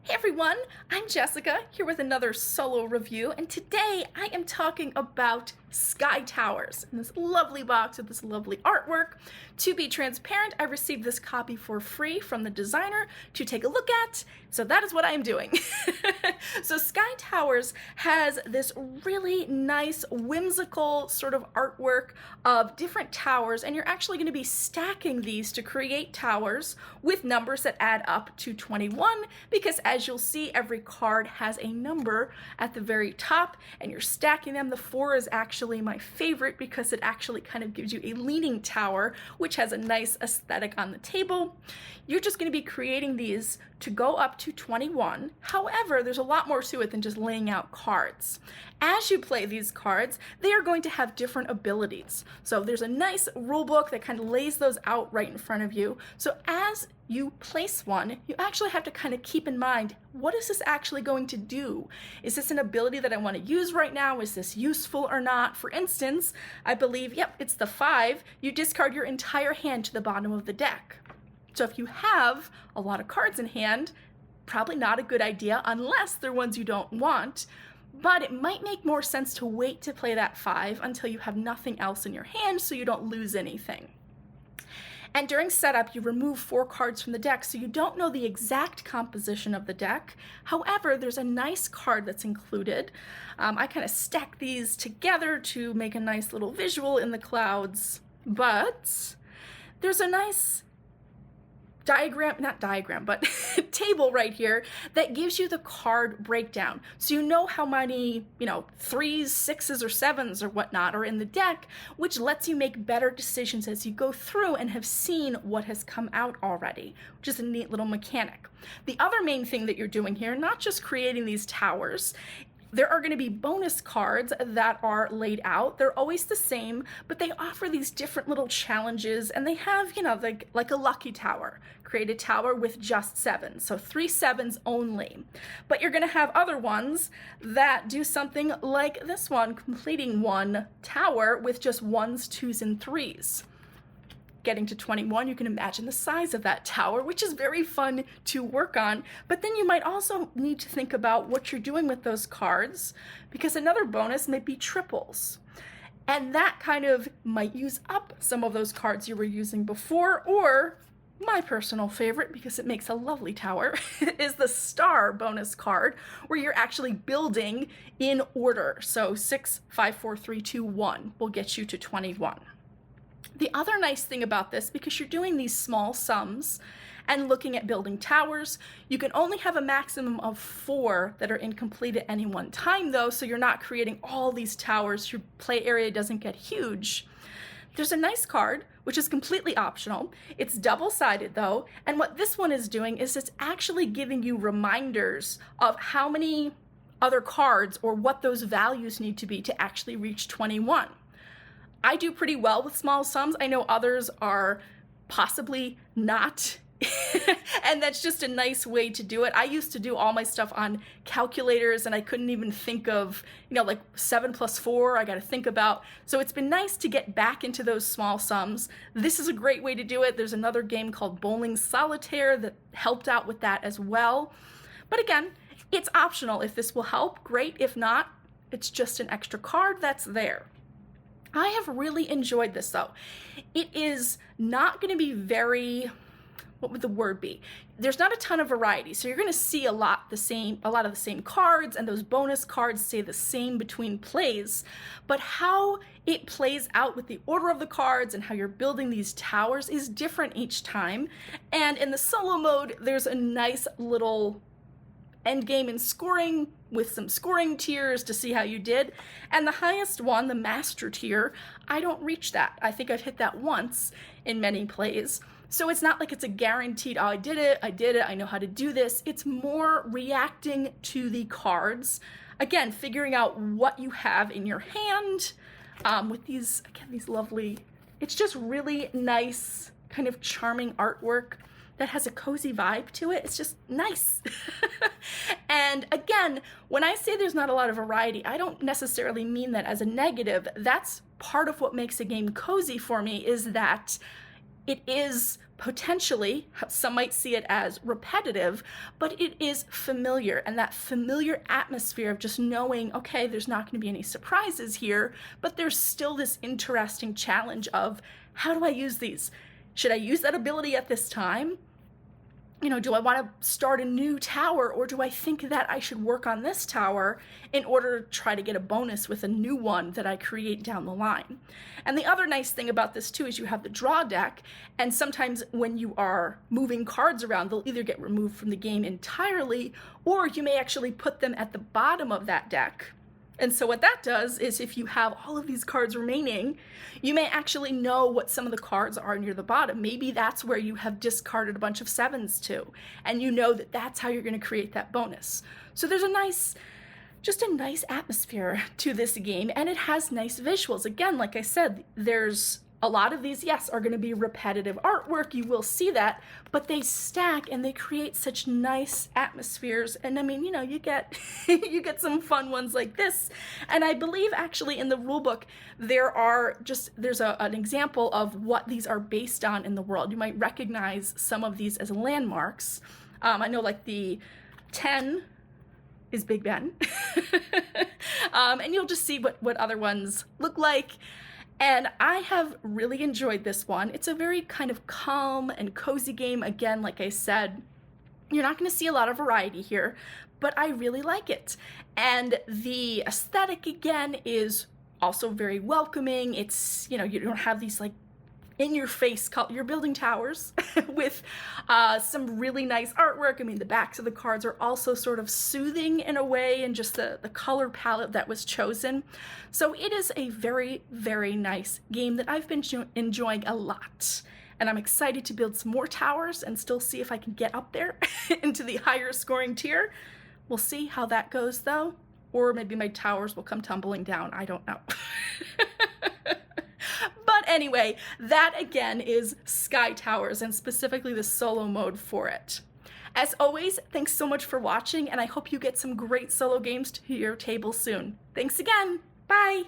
Hey everyone, I'm Jessica here with another solo review, and today I am talking about sky towers in this lovely box with this lovely artwork. To be transparent, I received this copy for free from the designer to take a look at, so that is what I am doing. So Sky Towers has this really nice whimsical sort of artwork of different towers, and you're actually going to be stacking these to create towers with numbers that add up to 21, because as you'll see, every card has a number at the very top, and you're stacking them. The 4 is actually my favorite because it actually kind of gives you a leaning tower, which has a nice aesthetic on the table. You're just going to be creating these to go up to 21. However, there's a lot more to it than just laying out cards. As you play these cards, they are going to have different abilities. So there's a nice rule book that kind of lays those out right in front of you. So as you place one, you actually have to kind of keep in mind, what is this actually going to do? Is this an ability that I want to use right now? Is this useful or not? For instance, I believe, yep, it's the 5. You discard your entire hand to the bottom of the deck. So if you have a lot of cards in hand, probably not a good idea unless they're ones you don't want, but it might make more sense to wait to play that 5 until you have nothing else in your hand so you don't lose anything. And during setup, you remove 4 cards from the deck, so you don't know the exact composition of the deck. However, there's a nice card that's included. I kind of stack these together to make a nice little visual in the clouds, but there's a nice table right here that gives you the card breakdown. So you know how many, 3s, 6s, or 7s or whatnot are in the deck, which lets you make better decisions as you go through and have seen what has come out already, which is a neat little mechanic. The other main thing that you're doing here, not just creating these towers, there are going to be bonus cards that are laid out. They're always the same, but they offer these different little challenges, and they have, like a lucky tower. Create a tower with just 7, so 3 7s only. But you're going to have other ones that do something like this one, completing 1 tower with just 1s, 2s, and 3s. Getting to 21, you can imagine the size of that tower, which is very fun to work on. But then you might also need to think about what you're doing with those cards, because another bonus might be triples. And that kind of might use up some of those cards you were using before, or my personal favorite, because it makes a lovely tower, is the star bonus card, where you're actually building in order. So 6, 5, 4, 3, 2, 1 will get you to 21. The other nice thing about this, because you're doing these small sums and looking at building towers, you can only have a maximum of 4 that are incomplete at any one time though, so you're not creating all these towers, your play area doesn't get huge. There's a nice card, which is completely optional. It's double-sided though, and what this one is doing is it's actually giving you reminders of how many other cards or what those values need to be to actually reach 21. I do pretty well with small sums. I know others are possibly not, and that's just a nice way to do it. I used to do all my stuff on calculators, and I couldn't even think of, like 7 plus 4, I got to think about. So it's been nice to get back into those small sums. This is a great way to do it. There's another game called Bowling Solitaire that helped out with that as well. But again, it's optional. If this will help, great. If not, it's just an extra card that's there. I have really enjoyed this though. It is not going to be very, what would the word be? There's not a ton of variety, so you're going to see a lot of the same cards, and those bonus cards stay the same between plays. But how it plays out with the order of the cards and how you're building these towers is different each time. And in the solo mode, there's a nice little end game in scoring with some scoring tiers to see how you did. And the highest one, the master tier, I don't reach that. I think I've hit that once in many plays. So it's not like it's a guaranteed, oh, I did it, I know how to do this. It's more reacting to the cards. Again, figuring out what you have in your hand with these, again, these lovely, it's just really nice, kind of charming artwork that has a cozy vibe to it. It's just nice. And again, when I say there's not a lot of variety, I don't necessarily mean that as a negative. That's part of what makes a game cozy for me, is that it is potentially, some might see it as repetitive, but it is familiar. And that familiar atmosphere of just knowing, okay, there's not going to be any surprises here, but there's still this interesting challenge of, how do I use these? Should I use that ability at this time? Do I want to start a new tower, or do I think that I should work on this tower in order to try to get a bonus with a new one that I create down the line? And the other nice thing about this too is you have the draw deck, and sometimes when you are moving cards around, they'll either get removed from the game entirely, or you may actually put them at the bottom of that deck. And so what that does is, if you have all of these cards remaining, you may actually know what some of the cards are near the bottom. Maybe that's where you have discarded a bunch of 7s to, and you know that that's how you're going to create that bonus. So there's just a nice atmosphere to this game, and it has nice visuals. Again, like I said, there's a lot of these, yes, are going to be repetitive artwork. You will see that, but they stack and they create such nice atmospheres. And I mean, you get you get some fun ones like this. And I believe actually in the rulebook there's an example of what these are based on in the world. You might recognize some of these as landmarks. I know like the 10 is Big Ben, and you'll just see what other ones look like. And I have really enjoyed this one. It's a very kind of calm and cozy game. Again, like I said, you're not going to see a lot of variety here, but I really like it. And the aesthetic, again, is also very welcoming. It's, you don't have these like in-your-face you're building towers with some really nice artwork. I mean, the backs of the cards are also sort of soothing in a way, and just the color palette that was chosen. So it is a very, very nice game that I've been enjoying a lot. And I'm excited to build some more towers and still see if I can get up there into the higher scoring tier. We'll see how that goes though. Or maybe my towers will come tumbling down. I don't know. But anyway, that again is Sky Towers, and specifically the solo mode for it. As always, thanks so much for watching, and I hope you get some great solo games to your table soon. Thanks again. Bye.